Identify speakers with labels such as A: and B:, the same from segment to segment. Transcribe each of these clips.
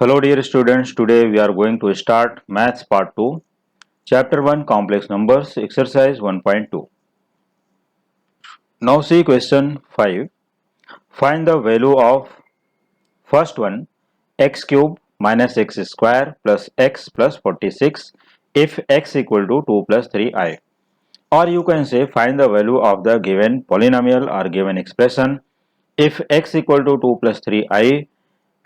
A: Hello dear students, today we are going to start Maths Part 2, Chapter 1 Complex Numbers, Exercise 1.2. Now see question 5. Find the value of first one x cube minus x square plus x plus 46 if x equal to 2 plus 3i. Or you can say find the value of the given polynomial or given expression if x equal to 2 plus 3i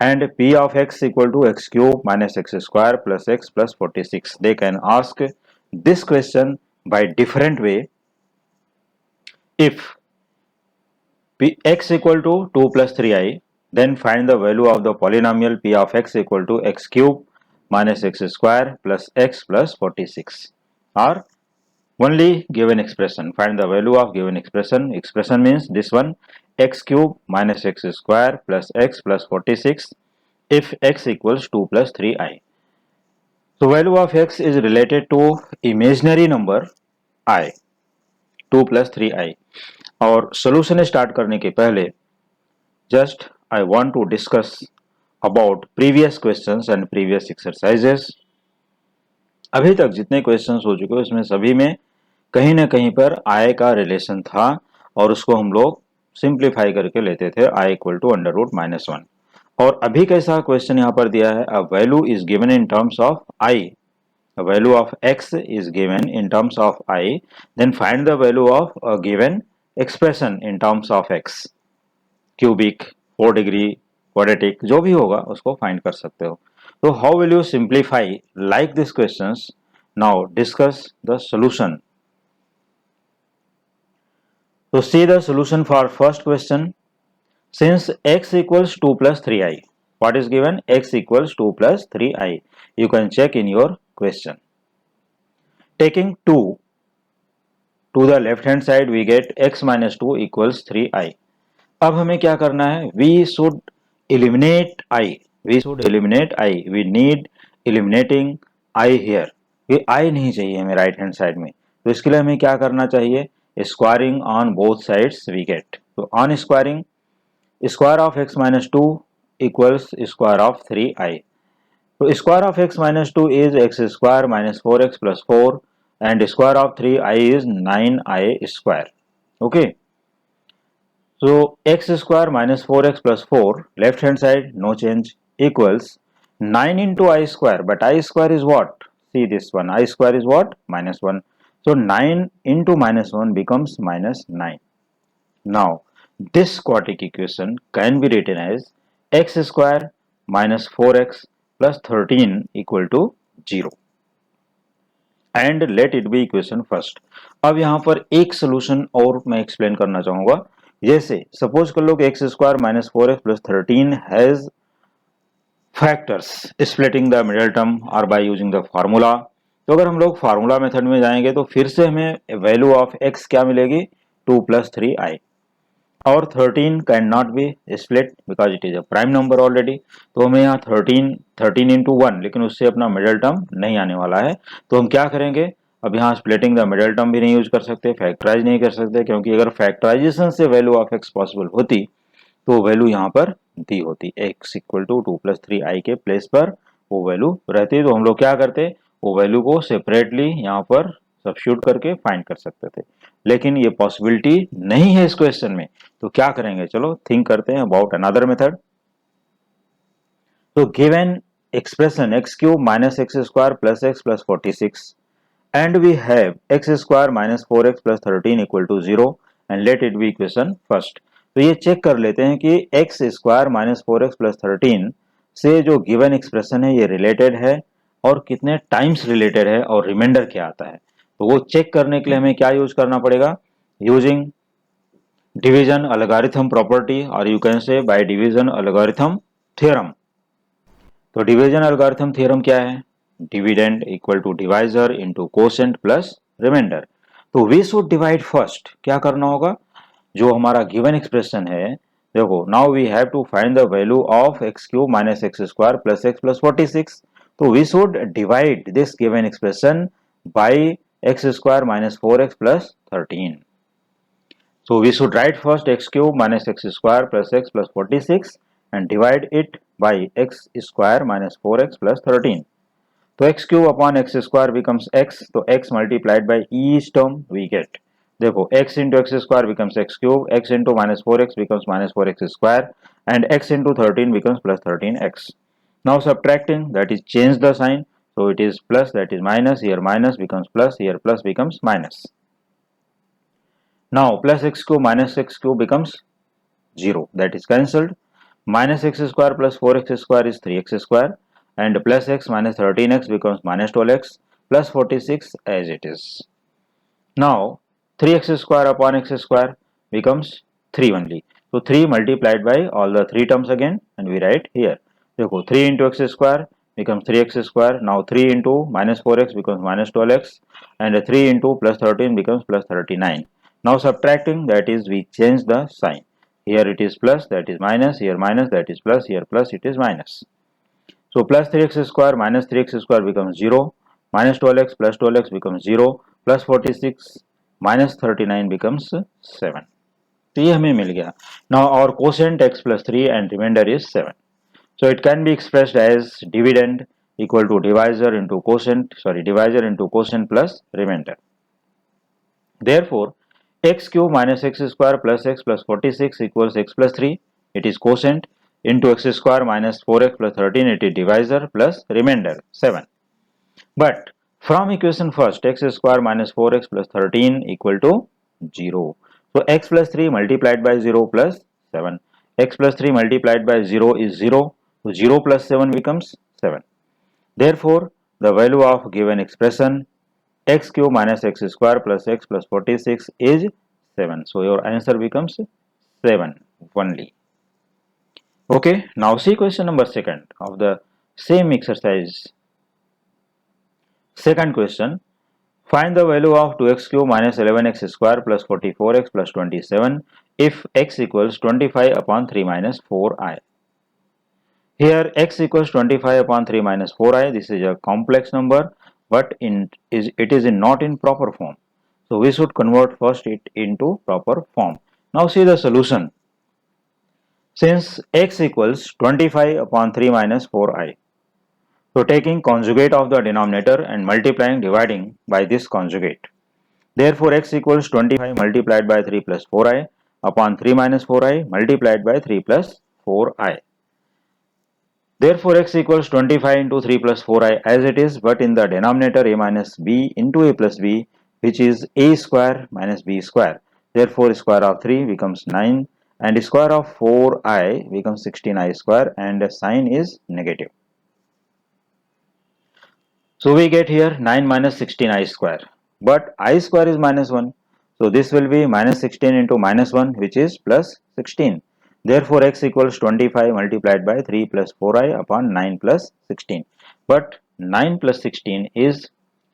A: and p of x equal to x cube minus x square plus x plus 46. They can ask this question by different way. If x equal to 2 plus 3i, then find the value of the polynomial p of x equal to x cube minus x square plus x plus 46. Or only given expression, find the value of given expression. Expression means this one, x cube minus x square plus x plus 46 if x equals 2 plus 3i. So value of x is related to imaginary number I, 2 plus 3i. और solution start करने के पहले just I want to discuss about previous questions and previous exercises. अभी तक जितने questions हो चुके उसमें सभी में कहीं ना कहीं पर I का relation था और उसको हम लोग simplify करके लेते थे I equal to under root minus 1. और अभी कैसा क्वेश्चन यहाँ पर दिया है, a value is given in terms of I, a value of x is given in terms of I, then find the value of a given expression in terms of x, cubic, 4 degree, quadratic, जो भी होगा उसको find कर सकते हो. So how will you simplify like these questions? Now discuss the solution. So see the solution for first question. Since x equals 2 plus 3i, what is given? X equals 2 plus 3i. You can check in your question. Taking 2 to the left hand side, we get x minus 2 equals 3i. अब हमें क्या करना है? We should eliminate i. We should eliminate i. We need eliminating i here. ये i नहीं चाहिए हमें right hand side में. तो इसके लिए हमें क्या करना चाहिए? Squaring on both sides we get. तो on squaring, square of x minus 2 equals square of 3i. So square of x minus 2 is x square minus 4x plus 4 and square of 3i is 9i square. Okay. So x square minus 4x plus 4, left hand side no change, equals 9 into I square, but I square is what? See this one, I square is what? Minus 1. So 9 into minus 1 becomes minus 9. Now this quadratic equation can be written as x square minus 4x plus 13 equal to 0 and let it be equation first. अब यहाँ पर एक solution और मैं explain करना चाहूँगा. जैसे suppose कर लो कि x square minus 4x plus 13 has factors splitting the middle term or by using the formula. तो अगर हम लोग फार्मूला मेथड में जाएंगे तो फिर से हमें वैल्यू ऑफ x क्या मिलेगी? 2 plus 3i. और 13 can not be split because it is a prime number already. तो हमें यहाँ 13 इंटू 1, लेकिन उससे अपना मिडल टर्म नहीं आने वाला है. तो हम क्या करेंगे? अब यहाँ स्प्लिटिंग द मिडल टर्म भी नहीं यूज कर सकते, फैक्टराइज नहीं कर सकते, क्योंकि अगर फैक्टराइजेशन से वैल्यू ऑफ एक्स पॉसिबल होती तो वैल्यू यहाँ पर दी होती, x equal to 2 plus 3i के प्लेस पर वो वैल्यू रहती. तो हम लोग क्या करते? वो वैल्यू को सेपरेटली यहाँ पर सब्स्टिट्यूट करके फाइंड कर सकते थे, लेकिन ये पॉसिबिलिटी नहीं है इस क्वेश्चन में. तो क्या करेंगे? चलो थिंक करते हैं अबाउट अनदर मेथड. तो given expression x cube minus x square plus x plus 46 and we have x square minus 4x plus 13 equal to 0 and let it be equation first. तो ये चेक कर लेते हैं कि x square minus 4x plus 13 से जो given expression है ये रिलेटेड है और कितने टाइम्स रिलेटेड है और रिमाइंडर क्या आता है. तो वो चेक करने के लिए हमें क्या यूज करना पड़ेगा? यूजिंग डिवीजन अलगोरिथम प्रॉपर्टी और you can say by division algorithm theorem. तो डिवीजन अलगोरिथम थ्योरम क्या है? Dividend equal to divisor into quotient plus remainder. तो वी शुड डिवाइड फर्स्ट. क्या करना होगा? जो हमारा गिवन एक्सप्रेशन है, देखो now we have to find the value of x cube minus x square plus x plus 46. तो we should divide this given expression by x square minus 4x plus 13. So we should write first x cube minus x square plus x plus 46 and divide it by x square minus 4x plus 13. So x cube upon x square becomes x. So x multiplied by each term we get. Therefore, x into x square becomes x cube, x into minus 4x becomes minus 4x square, and x into 13 becomes plus 13x. Now subtracting, that is change the sign. So it is plus, that is minus, here minus becomes plus, here plus becomes minus. Now plus x cube minus x cube becomes 0, that is cancelled. Minus x square plus 4x square is 3x square, and plus x minus 13x becomes minus 12x plus 46 as it is. Now 3x square upon x square becomes 3 only. So 3 multiplied by all the 3 terms again, and we write here. Therefore 3 into x square becomes 3x square. Now 3 into minus 4x becomes minus 12x, and 3 into plus 13 becomes plus 39. Now subtracting, that is we change the sign. Here it is plus, that is minus, here minus, that is plus, here plus, it is minus. So plus 3x square minus 3x square becomes 0, minus 12x plus 12x becomes 0, plus 46 minus 39 becomes 7. तो ये हमें मिल गया. Now our quotient x plus 3 and remainder is 7. So it can be expressed as dividend equal to divisor into quotient plus remainder. Therefore, x cube minus x square plus x plus 46 equals x plus 3. It is quotient into x square minus 4x plus 13. It is divisor plus remainder 7. But from equation first, x square minus 4x plus 13 equal to 0. So x plus 3 multiplied by 0 plus 7. X plus 3 multiplied by 0 is 0. So 0 plus 7 becomes 7. Therefore, the value of given expression x cube minus x square plus x plus 46 is 7. So your answer becomes 7 only. Okay, now see question number 2 of the same exercise. Second question, find the value of 2x cube minus 11x square plus 44x plus 27 if x equals 25 upon 3 minus 4i. Here x equals 25 upon 3 minus 4i. This is a complex number, but it is not in proper form. So we should convert first it into proper form. Now see the solution. Since x equals 25 upon 3 minus 4i, so taking conjugate of the denominator and multiplying dividing by this conjugate. Therefore x equals 25 multiplied by 3 plus 4i upon 3 minus 4i multiplied by 3 plus 4i. Therefore x equals 25 into 3 plus 4i as it is, but in the denominator a minus b into a plus b, which is a square minus b square. Therefore square of 3 becomes 9 and square of 4i becomes 16i square, and the sign is negative. So we get here 9 minus 16i square, but i square is minus 1. So this will be minus 16 into minus 1, which is plus 16. Therefore x equals 25 multiplied by 3 plus 4i upon 9 plus 16. But 9 plus 16 is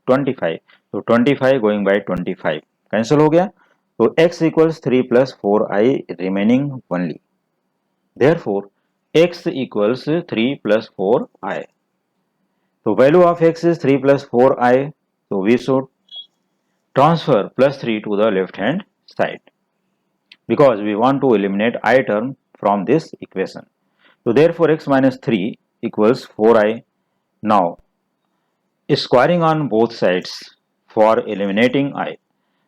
A: 25. So 25 going by 25. Cancel हो गया. So x equals 3 plus 4i remaining only. Therefore x equals 3 plus 4i. So value of x is 3 plus 4i. So we should transfer plus 3 to the left hand side, because we want to eliminate I term from this equation. So therefore x minus 3 equals 4i. Now squaring on both sides for eliminating I.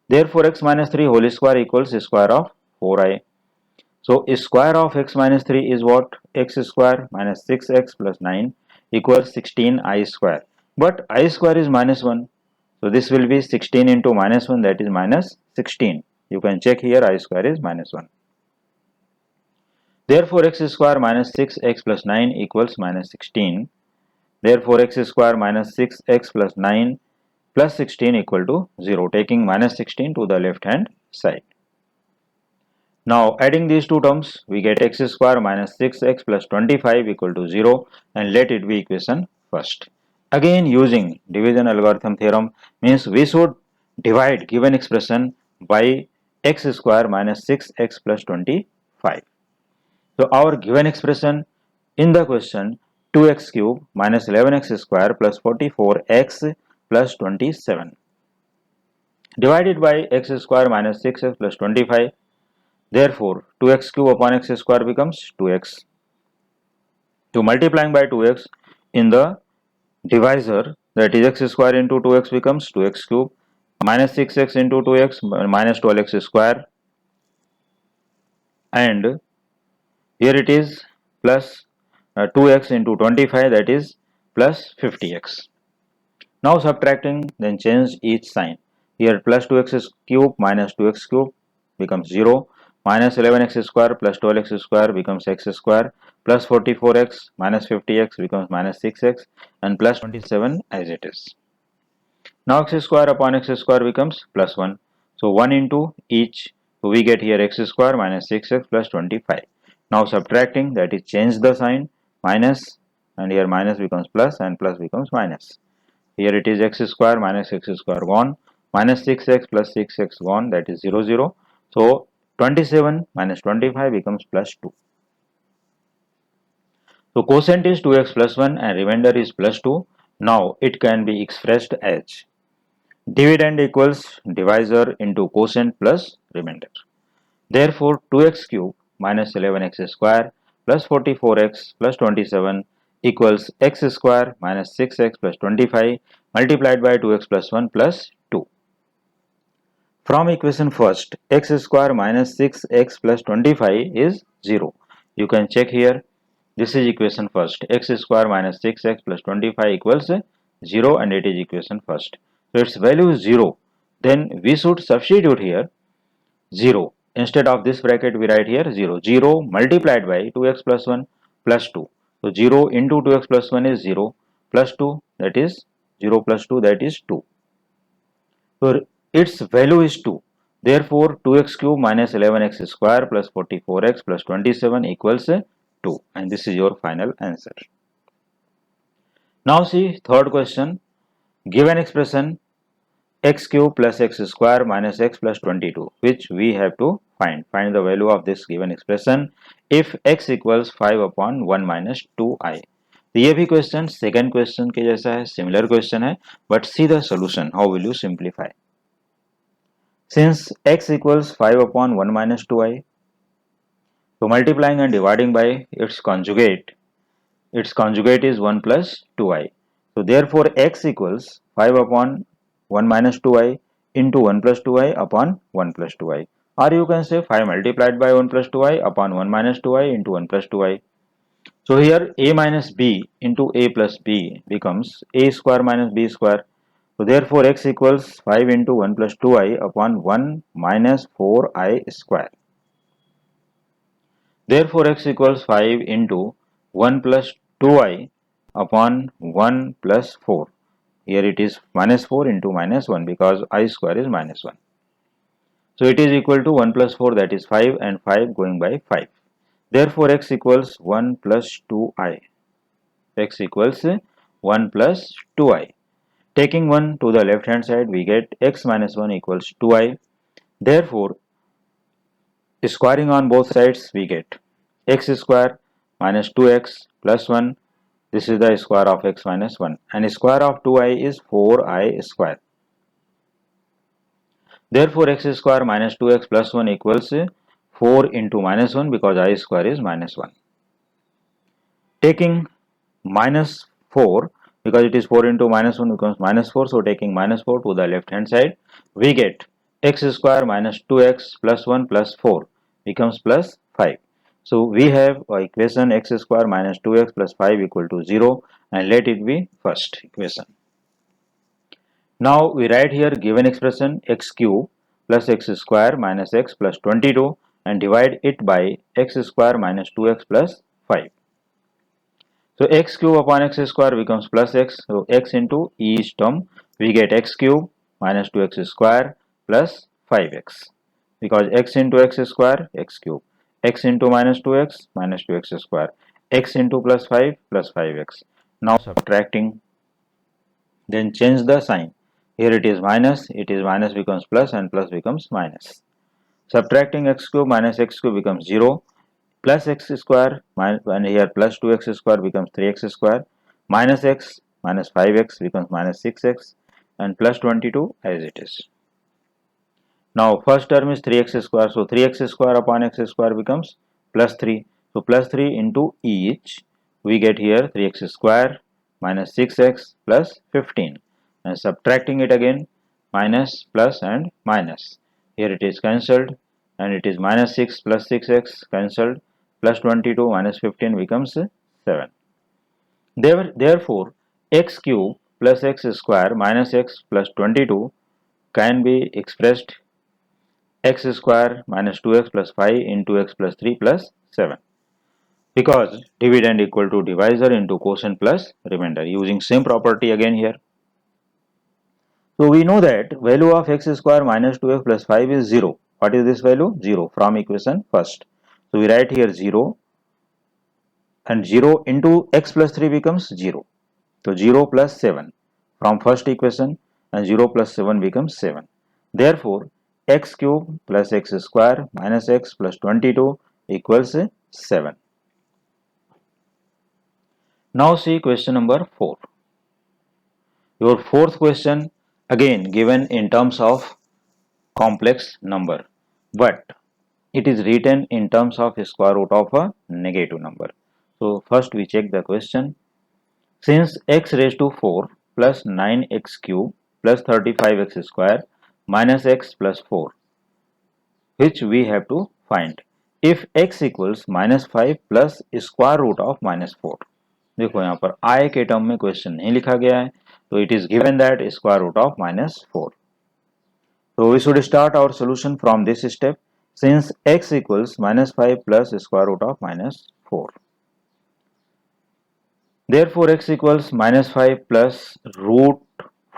A: Therefore x minus 3 whole square equals square of 4i. So square of x minus 3 is what? X square minus 6x plus 9 equals 16i square. But I square is minus 1. So this will be 16 into minus 1, that is minus 16. You can check here, I square is minus 1. Therefore x square minus 6x plus 9 equals minus 16. Therefore x square minus 6x plus 9 plus 16 equal to 0, taking minus 16 to the left hand side. Now adding these two terms, we get x square minus 6x plus 25 equal to 0, and let it be equation first. Again using division algorithm theorem, means we should divide given expression by x square minus 6x plus 25. So our given expression in the question 2x cube minus 11x square plus 44x plus 27 divided by x square minus 6x plus 25. Therefore 2x cube upon x square becomes 2x. So multiplying by 2x in the divisor, that is x square into 2x becomes 2x cube, minus 6x into 2x minus 12x square, and here it is plus 2x into 25, that is plus 50x. Now subtracting, then change each sign. Here plus 2x cube minus 2x cube becomes 0, minus 11x square plus 12x square becomes x square, plus 44x minus 50x becomes minus 6x, and plus 27 as it is. Now x square upon x square becomes plus 1. So 1 into each. So we get here x square minus 6x plus 25. Now subtracting, that is change the sign, minus, and here minus becomes plus and plus becomes minus. Here it is x square minus x square gone, minus 6x plus 6x gone, that is 0 0. So 27 minus 25 becomes plus 2. So quotient is 2x plus 1 and remainder is plus 2. Now it can be expressed as dividend equals divisor into quotient plus remainder. Therefore 2x cube minus 11x square plus 44x plus 27 equals x square minus 6x plus 25 multiplied by 2x plus 1 plus 2. From equation first, x square minus 6x plus 25 is 0. You can check here. This is equation first. X square minus 6x plus 25 equals 0 and it is equation first. So its value is 0. Then we should substitute here 0. Instead of this bracket we write here 0. 0 multiplied by 2x plus 1 plus 2. So 0 into 2x plus 1 is 0 plus 2, that is 0 plus 2, that is 2. So its value is 2. Therefore 2x cube minus 11x square plus 44x plus 27 equals 2, and this is your final answer. Now see third question. Given expression x cube plus x square minus x plus 22, which we have to find the value of this given expression if x equals 5 upon 1 minus 2i. तो ये भी question second question के जैसा है, similar question है, but see the solution, how will you simplify. Since x equals 5 upon 1 minus 2i, so multiplying and dividing by its conjugate is 1 plus 2i. So therefore x equals 5 upon 1 minus 2i into 1 plus 2i upon 1 plus 2i, or you can say 5 multiplied by 1 plus 2i upon 1 minus 2i into 1 plus 2i. So here a minus b into a plus b becomes a square minus b square. So therefore x equals 5 into 1 plus 2i upon 1 minus 4i square. Therefore x equals 5 into 1 plus 2i upon 1 plus 4. Here it is minus 4 into minus 1 because I square is minus 1. So it is equal to 1 plus 4, that is 5, and 5 going by 5. Therefore x equals 1 plus 2i. X equals 1 plus 2i. Taking 1 to the left hand side, we get x minus 1 equals 2i. Therefore, squaring on both sides, we get x square minus 2x plus 1. This is the square of x minus 1. And square of 2i is 4i square. Therefore, x square minus 2x plus 1 equals 4 into minus 1 because I square is minus 1. Taking minus 4, because it is 4 into minus 1 becomes minus 4, so taking minus 4 to the left hand side, we get x square minus 2x plus 1 plus 4 becomes plus 5. So we have equation x square minus 2x plus 5 equal to 0, and let it be first equation. Now we write here given expression x cube plus x square minus x plus 22 and divide it by x square minus 2x plus 5. So x cube upon x square becomes plus x. So x into each term, we get x cube minus 2x square plus 5x, because x into x square, x cube, x into minus 2x square, x into plus 5 plus 5x. Now subtracting, then change the sign. Here it is minus becomes plus, and plus becomes minus. Subtracting x cube minus x cube becomes 0. Plus x square, and here plus 2x square becomes 3x square, minus x minus 5x becomes minus 6x, and plus 22 as it is. Now first term is 3x square, so 3x square upon x square becomes plus 3. So plus 3 into each, we get here 3x square minus 6x plus 15, and subtracting it again, minus plus and minus. Here it is cancelled, and it is minus 6 plus 6x cancelled, plus 22 minus 15 becomes 7. Therefore, x cube plus x square minus x plus 22 can be expressed x square minus 2x plus 5 into x plus 3 plus 7, because dividend equal to divisor into quotient plus remainder, using same property again here. So we know that value of x square minus 2x plus 5 is 0. What is this value? 0 from equation first. So we write here 0, and 0 into x plus 3 becomes 0. So 0 plus 7 from first equation, and 0 plus 7 becomes 7. Therefore, x cube plus x square minus x plus 22 equals 7. Now see question number 4. Your fourth question again given in terms of complex number, but it is written in terms of square root of a negative number. So first we check the question. Since x raised to 4 plus 9x cube plus 35x square minus x plus 4, which we have to find if x equals minus 5 plus square root of minus 4. देखो यहाँ पर I के term में question नहीं लिखा गया है, तो it is given that square root of minus 4. So we should start our solution from this step, since x equals minus 5 plus square root of minus 4. Therefore x equals minus 5 plus root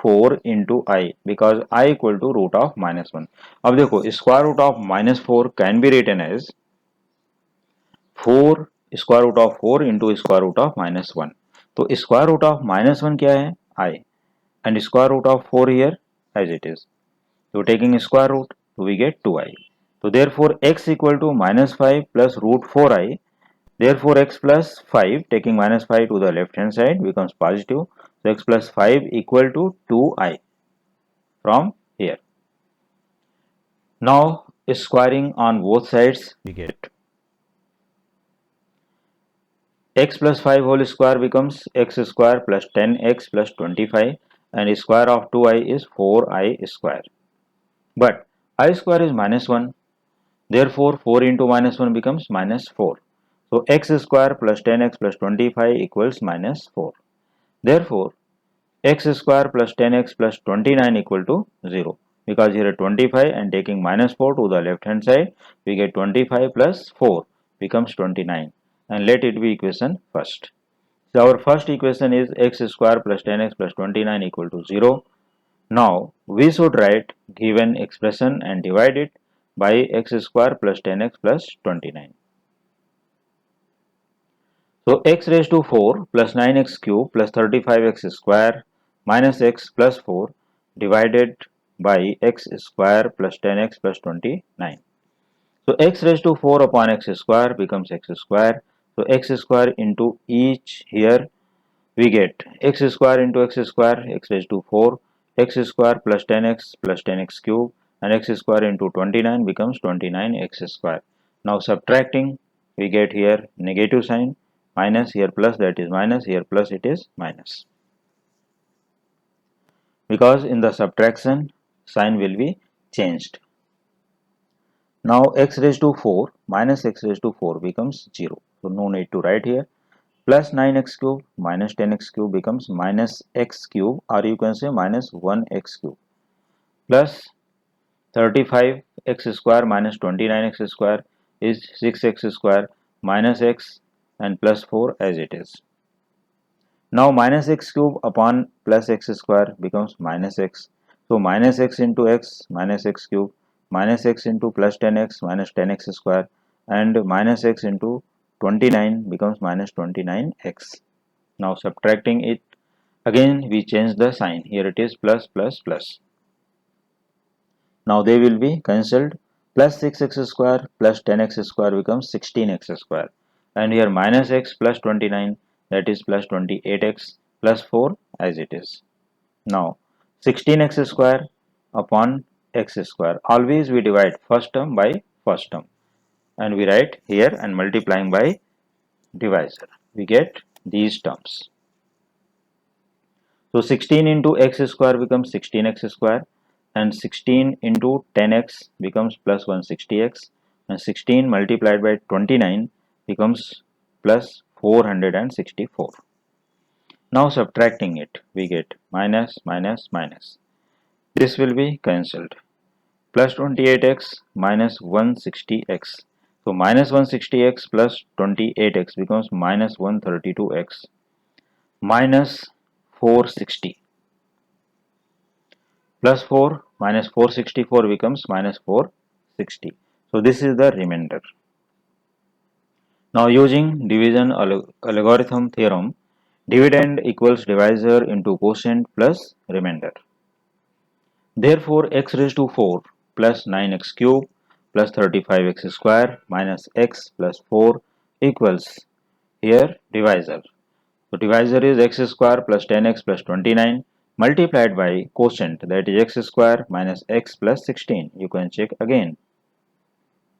A: 4 into I, because I equal to root of minus 1. अब देखो square root of minus 4 can be written as 4 square root of 4 into square root of minus 1. तो square root of minus 1 क्या है? I, and square root of 4 here as it is. So taking square root, so we get 2i. So therefore x equal to minus 5 plus root 4i. Therefore x plus 5, taking minus 5 to the left hand side, becomes positive. So x plus 5 equal to 2i from here. Now squaring on both sides, we get x plus 5 whole square becomes x square plus 10x plus 25, and square of 2i is 4i square. But I square is minus 1. Therefore 4 into minus 1 becomes minus 4. So x square plus 10x plus 25 equals minus 4. Therefore x square plus 10x plus 29 equal to 0, because here 25, and taking minus 4 to the left hand side, we get 25 plus 4 becomes 29, and let it be equation first. So our first equation is x square plus 10x plus 29 equal to 0. Now we should write given expression and divide it by x square plus 10x plus 29. So x raised to 4 plus 9x cube plus 35x square minus x plus 4 divided by x square plus 10x plus 29. So x raised to 4 upon x square becomes x square. So x square into each here we get x square into x square, x raised to 4, x square plus 10x cube, and x square into 29 becomes 29x square. Now subtracting, we get here negative sign, minus here plus, that is minus, here plus, it is minus, because in the subtraction sign will be changed. Now x raised to 4 minus x raised to 4 becomes 0, so no need to write here. Plus 9x cube minus 10x cube becomes minus x cube, or you can say minus 1x cube, plus 35x square minus 29x square is 6x square minus x and plus 4 as it is. Now minus x cube upon plus x square becomes minus x. So minus x into x minus x cube minus x into plus 10x minus 10x square, and minus x into 29 becomes minus 29x. Now subtracting it, again we change the sign, here it is plus plus plus. Now they will be cancelled, plus 6x square plus 10x square becomes 16x square, and here minus x plus 29, that is plus 28x plus 4 as it is. Now 16x square upon x square, always we divide first term by first term, and we write here and multiplying by divisor, we get these terms. So 16 into x square becomes 16x square, and 16 into 10x becomes plus 160x, and 16 multiplied by 29 becomes plus 464. Now subtracting it, we get minus minus minus. This will be cancelled. Plus 28x minus 160x. So minus 160x plus 28x becomes minus 132x minus 460. Plus 4 minus 464 becomes minus 460. So this is the remainder. Now using division algorithm theorem, dividend equals divisor into quotient plus remainder. Therefore x raised to 4 plus 9x cube plus 35x square minus x plus 4 equals here divisor. So divisor is x square plus 10x plus 29 multiplied by quotient, that is x square minus x plus 16. You can check again.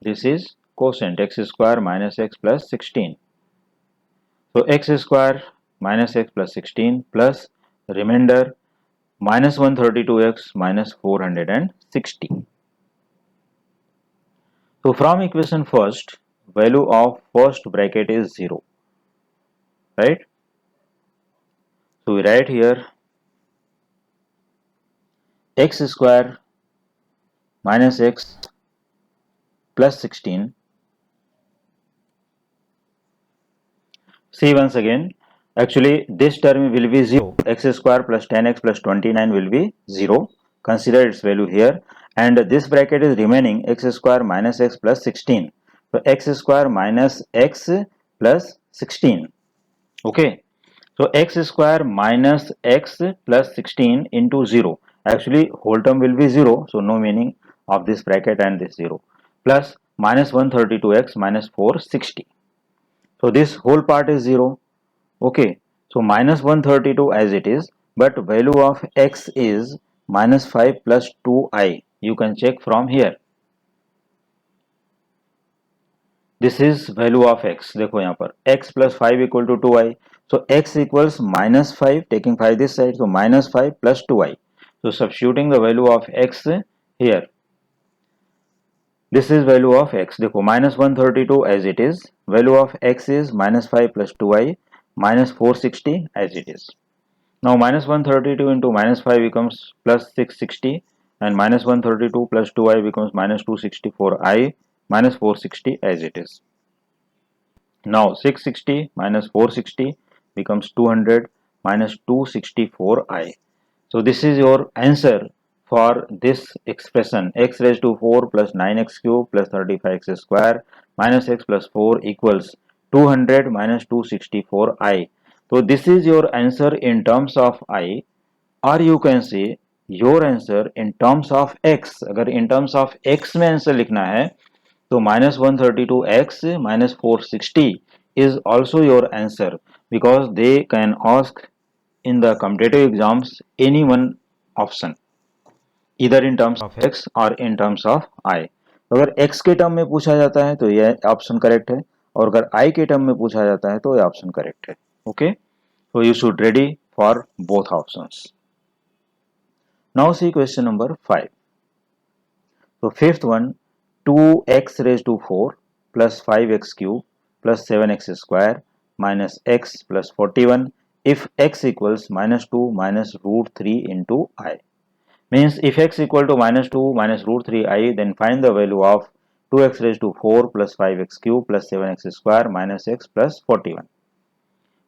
A: This is quotient, x square minus x plus 16. So x square minus x plus 16 plus remainder minus 132x minus 460. So from equation first, value of first bracket is 0, right? So we write here x square minus x plus 16. See once again, actually this term will be 0. X square plus 10x plus 29 will be 0. Consider its value here, and this bracket is remaining x square minus x plus 16. So x square minus x plus 16. Okay. So x square minus x plus 16 into 0. Actually whole term will be 0. So no meaning of this bracket and this 0. Plus minus 132x minus 460. So this whole part is 0. Okay. So minus 132 as it is. But value of x is minus 5 plus 2i. You can check from here. This is value of x. देखो यहाँ पर x plus 5 equal to 2i. So x equals minus 5, taking 5 this side. So minus 5 plus 2i. So substituting the value of x here. This is value of x. देखो minus 132 as it is. Value of x is minus 5 plus 2i minus 460 as it is. Now minus 132 into minus 5 becomes plus 660, and minus 132 plus 2i becomes minus 264i minus 460 as it is. Now 660 minus 460 becomes 200 minus 264i. So this is your answer for this expression, x raised to 4 plus 9x cube plus 35x square minus x plus 4 equals 200 minus 264i. So this is your answer in terms of I, or you can say your answer in terms of x. अगर in terms of x में answer लिखना है तो minus 132x minus 460 is also your answer, because they can ask in the competitive exams any one option, either in terms of x or in terms of I. अगर x के term में पूछा जाता है तो यह ऑप्शन करेक्ट है, और अगर I के टर्म में पूछा जाता है तो यह ऑप्शन करेक्ट है. Okay, so you should ready for both options. Now see question number 5. So fifth one, 2x raised to 4 plus 5x cube plus 7x square minus x plus 41 if x equals minus 2 minus root 3 into I. Means if x equal to minus 2 minus root 3i, then find the value of 2x raised to 4 plus 5x cube plus 7x square minus x plus 41.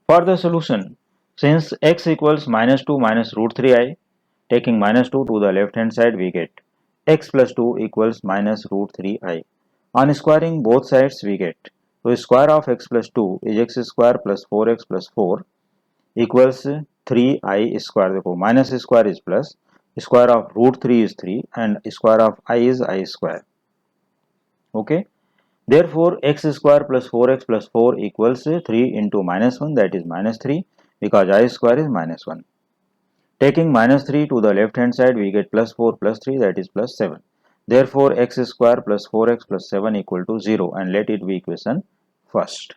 A: For the solution, since x equals minus 2 minus root 3i, taking minus 2 to the left hand side, we get x plus 2 equals minus root 3i. On squaring both sides, we get, so square of x plus 2 is x square plus 4x plus 4 equals 3i square. देखो minus square is plus, square of root 3 is 3 and square of I is I square. Okay. Therefore, x square plus 4x plus 4 equals 3 into minus 1, that is minus 3, because I square is minus 1. Taking minus 3 to the left hand side, we get plus 4 plus 3, that is plus 7. Therefore, x square plus 4x plus 7 equal to 0, and let it be equation first.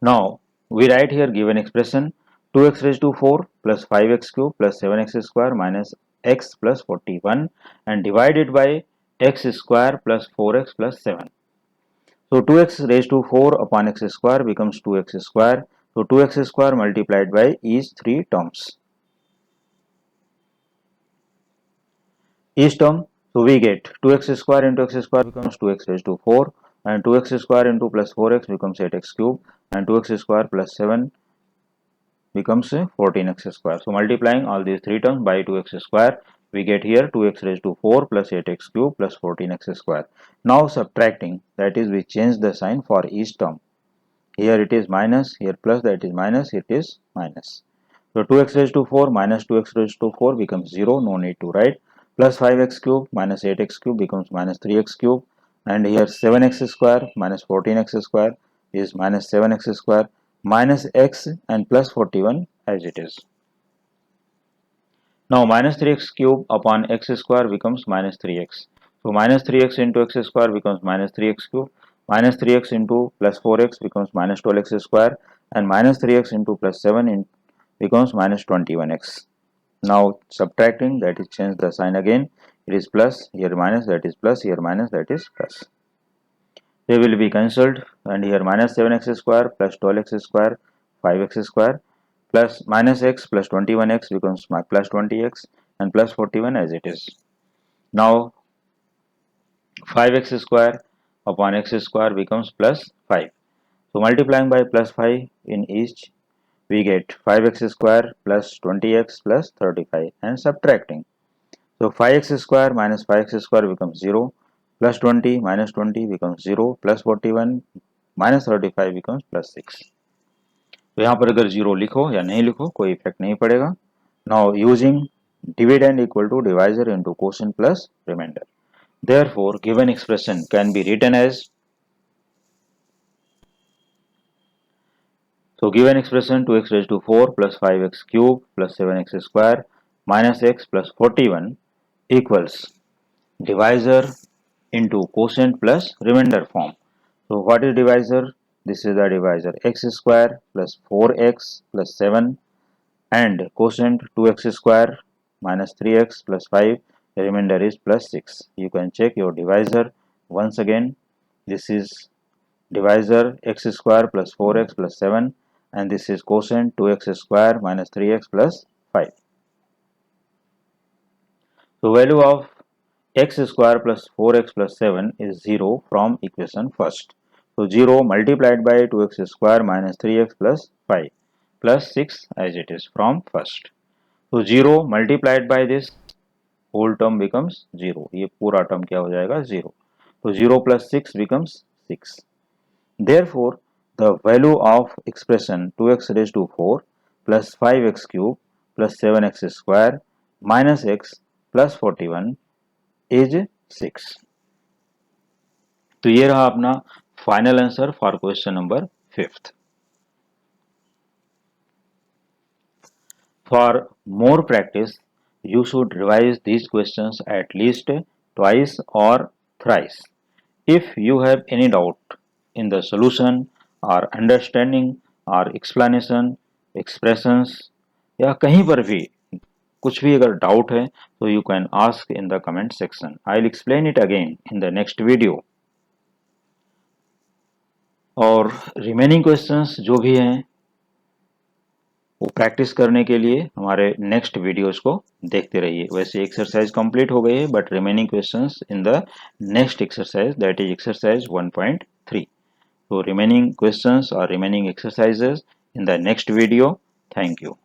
A: Now we write here given expression 2x raised to 4 plus 5x cube plus 7x square minus x plus 41 and divided by x square plus 4x plus 7. So 2x raised to 4 upon x square becomes 2x square. So 2x square multiplied by each three terms. Each term, so we get 2x square into x square becomes 2x raised to 4 and 2x square into plus 4x becomes 8x cube and 2x square plus 7 becomes 14x square. So multiplying all these three terms by 2x square, we get here 2x raised to 4 plus 8x cube plus 14x square. Now subtracting, that is we change the sign for each term. Here it is minus, here plus, that is minus, it is minus. So 2x raised to 4 minus 2x raised to 4 becomes 0, no need to write. Plus 5x cube minus 8x cube becomes minus 3x cube. And here 7x square minus 14x square is minus 7x square minus x and plus 41 as it is. Now minus 3x cube upon x square becomes minus 3x. So minus 3x into x square becomes minus 3x cube. Minus 3x into plus 4x becomes minus 12x square. And minus 3x into plus 7 becomes minus 21x. Now subtracting, that is change the sign again. It is plus, here minus, that is plus, here minus, that is plus. They will be cancelled and here minus 7x square plus 12x square 5x square plus minus x plus 21x becomes plus 20x and plus 41 as it is. Now 5x square upon x square becomes plus 5. So multiplying by plus 5 in each, we get 5x square plus 20x plus 35 and subtracting. So 5x square minus 5x square becomes 0, plus 20 minus 20 becomes 0, plus 41 minus 35 becomes plus 6. तो यहाँ पर अगर 0 लिखो या नहीं लिखो कोई effect नहीं पड़ेगा. Now using dividend equal to divisor into quotient plus remainder. Therefore given expression can be written as, so given expression 2x raised to 4 plus 5x cube plus 7x square minus x plus 41 equals divisor into quotient plus remainder form. So what is divisor? This is the divisor, x square plus 4x plus 7 and quotient 2x square minus 3x plus 5, the remainder is plus 6. You can check your divisor once again. This is divisor x square plus 4x plus 7 and this is quotient 2x square minus 3x plus 5. So value of x square plus 4x plus 7 is 0 from equation first. So 0 multiplied by 2x square minus 3x plus 5 plus 6 as it is from first. So 0 multiplied by this whole term becomes 0. ये पूरा term क्या हो जाएगा 0. So 0 plus 6 becomes 6. Therefore the value of expression 2x raised to 4 plus 5x cube plus 7x square minus x plus 41 is 6. तो ये रहा अपना final answer for question number 5th. For more practice, you should revise these questions at least twice or thrice. If you have any doubt in the solution or understanding or explanation, expressions या कहीं पर भी कुछ भी अगर doubt है तो you can ask in the comment section. I'll explain it again in the next video. और रिमेनिंग क्वेश्चंस जो भी हैं वो प्रैक्टिस करने के लिए हमारे नेक्स्ट वीडियोस को देखते रहिए. वैसे एक्सरसाइज कंप्लीट हो गई है but remaining questions in the next exercise, that is exercise 1.3. So remaining questions or remaining exercises in the next video. Thank you.